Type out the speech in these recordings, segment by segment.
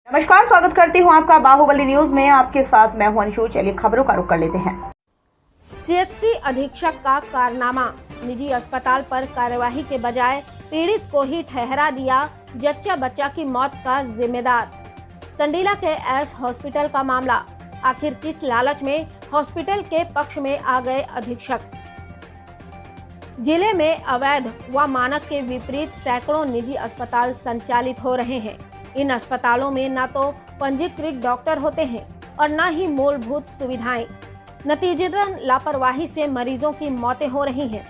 नमस्कार, स्वागत करती हूं आपका बाहुबली न्यूज में। आपके साथ मैं हूं अंशु। चलिए खबरों का रुख कर लेते हैं। सीएचसी अधीक्षक का कारनामा, निजी अस्पताल पर कार्यवाही के बजाय पीड़ित को ही ठहरा दिया जच्चा बच्चा की मौत का जिम्मेदार। संडीला के एस हॉस्पिटल का मामला, आखिर किस लालच में हॉस्पिटल के पक्ष में आ गए अधीक्षक। जिले में अवैध व मानक के विपरीत सैकड़ों निजी अस्पताल संचालित हो रहे हैं। इन अस्पतालों में न तो पंजीकृत डॉक्टर होते हैं और न ही मूलभूत सुविधाएं। नतीजतन लापरवाही से मरीजों की मौतें हो रही हैं।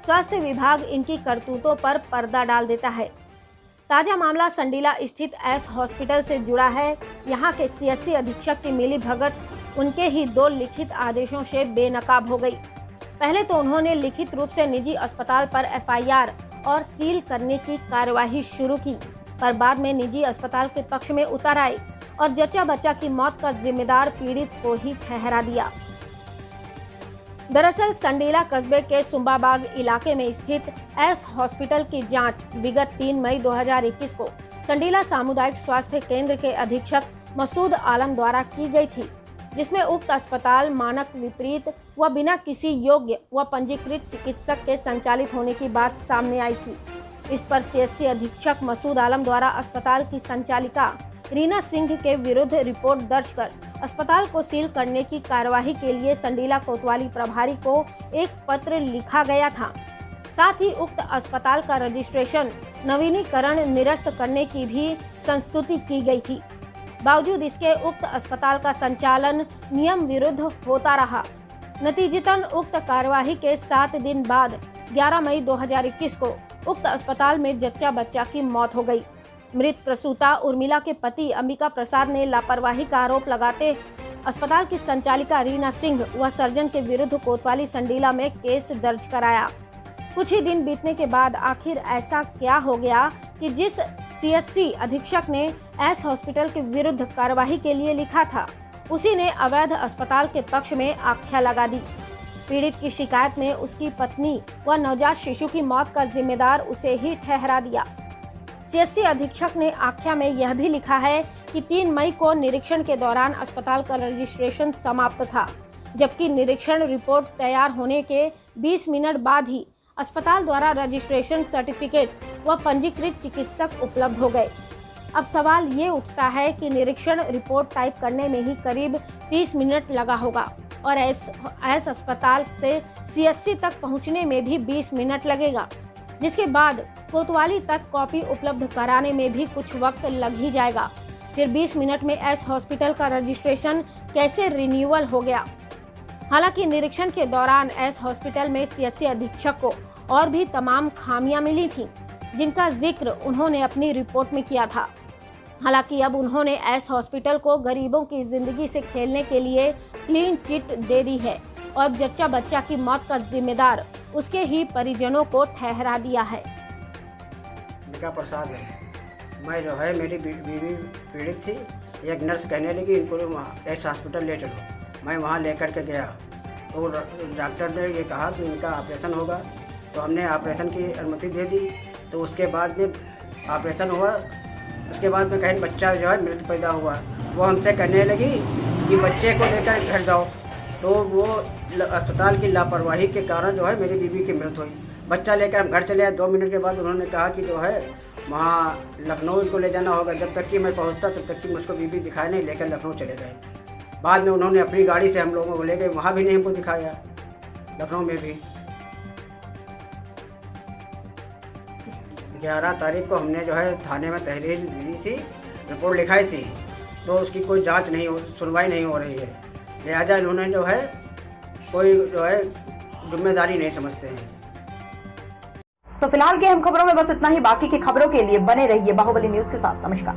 स्वास्थ्य विभाग इनकी करतूतों पर पर्दा डाल देता है। ताजा मामला संडीला स्थित एस हॉस्पिटल से जुड़ा है। यहां के सीएचसी अधीक्षक की मिलीभगत उनके ही 2 लिखित आदेशों से बेनकाब हो गई। पहले तो उन्होंने लिखित रूप से निजी अस्पताल पर एफआईआर और सील करने की कार्यवाही शुरू की, पर बाद में निजी अस्पताल के पक्ष में उतर आए और जच्चा बच्चा की मौत का जिम्मेदार पीड़ित को ही ठहरा दिया। दरअसल संडीला कस्बे के सुंबाबाग इलाके में स्थित एस हॉस्पिटल की जांच विगत 3 मई 2021 को संडीला सामुदायिक स्वास्थ्य केंद्र के अधीक्षक मसूद आलम द्वारा की गई थी, जिसमें उक्त अस्पताल मानक विपरीत व बिना किसी योग्य व पंजीकृत चिकित्सक के संचालित होने की बात सामने आई थी। इस पर सीएचसी अधीक्षक मसूद आलम द्वारा अस्पताल की संचालिका रीना सिंह के विरुद्ध रिपोर्ट दर्ज कर अस्पताल को सील करने की कार्यवाही के लिए संडीला कोतवाली प्रभारी को एक पत्र लिखा गया था। साथ ही उक्त अस्पताल का रजिस्ट्रेशन नवीनीकरण निरस्त करने की भी संस्तुति की गई थी। बावजूद इसके उक्त अस्पताल का संचालन नियम विरुद्ध होता रहा। नतीजतन उक्त कार्यवाही के 7 दिन बाद 11 मई 2021 को उक्त अस्पताल में जच्चा बच्चा की मौत हो गई। मृत प्रसूता उर्मिला के पति अंबिका प्रसाद ने लापरवाही का आरोप लगाते अस्पताल की संचालिका रीना सिंह व सर्जन के विरुद्ध कोतवाली संडीला में केस दर्ज कराया। कुछ ही दिन बीतने के बाद आखिर ऐसा क्या हो गया कि जिस सीएचसी अधीक्षक ने एस हॉस्पिटल के विरुद्ध कार्यवाही के लिए लिखा था, उसी ने अवैध अस्पताल के पक्ष में आख्या लगा दी। पीड़ित की शिकायत में उसकी पत्नी व नवजात शिशु की मौत का जिम्मेदार उसे ही ठहरा दिया। सीएचसी अधीक्षक ने आख्या में यह भी लिखा है कि 3 मई को निरीक्षण के दौरान अस्पताल का रजिस्ट्रेशन समाप्त था, जबकि निरीक्षण रिपोर्ट तैयार होने के 20 मिनट बाद ही अस्पताल द्वारा रजिस्ट्रेशन सर्टिफिकेट व पंजीकृत चिकित्सक उपलब्ध हो गए। अब सवाल ये उठता है कि निरीक्षण रिपोर्ट टाइप करने में ही करीब 30 मिनट लगा होगा और एस अस्पताल से सीएचसी तक पहुंचने में भी 20 मिनट लगेगा, जिसके बाद कोतवाली तक कॉपी उपलब्ध कराने में भी कुछ वक्त लग ही जाएगा। फिर 20 मिनट में एस हॉस्पिटल का रजिस्ट्रेशन कैसे रिन्यूअल हो गया। हालांकि निरीक्षण के दौरान एस हॉस्पिटल में सीएचसी अधीक्षक को और भी तमाम खामियां मिली थीं, जिनका जिक्र उन्होंने अपनी रिपोर्ट में किया था। हालांकि अब उन्होंने एस हॉस्पिटल को गरीबों की जिंदगी से खेलने के लिए क्लीन चिट दे दी है और जच्चा बच्चा की मौत का जिम्मेदार उसके ही परिजनों को ठहरा दिया है। अंबिका प्रसाद है। मैं जो है मेरी बीवी पीड़ित थी। एक नर्स कहने लगी इनको एस हॉस्पिटल ले चलो। मैं वहाँ लेकर के गया तो डॉक्टर ने ये कहा कि इनका ऑपरेशन होगा, तो हमने ऑपरेशन की अनुमति दे दी। तो उसके बाद में ऑपरेशन हुआ। उसके बाद में कहीं बच्चा जो है मृत पैदा हुआ। वो हमसे कहने लगी कि बच्चे को लेकर घर जाओ। तो वो अस्पताल की लापरवाही के कारण जो है मेरी बीवी की मृत्यु हुई। बच्चा लेकर हम घर चले आए। 2 मिनट के बाद उन्होंने कहा कि जो है वहाँ लखनऊ को ले जाना होगा। जब तक कि मैं पहुँचता तब तक कि मुझको बीवी दिखाए नहीं, लेकर लखनऊ चले गए। बाद में उन्होंने अपनी गाड़ी से हम लोगों को ले गए, वहाँ भी नहीं हमको दिखाया, लखनऊ में भी। 11 तारीख को हमने जो है थाने में तहरीर दी थी, रिपोर्ट लिखाई थी, तो उसकी कोई जांच नहीं हो, सुनवाई नहीं हो रही है। लिहाजा इन्होंने जो है कोई जो है जिम्मेदारी नहीं समझते हैं। तो फिलहाल की अहम खबरों में बस इतना ही। बाकी की खबरों के लिए बने रहिए बाहुबली न्यूज के साथ। नमस्कार।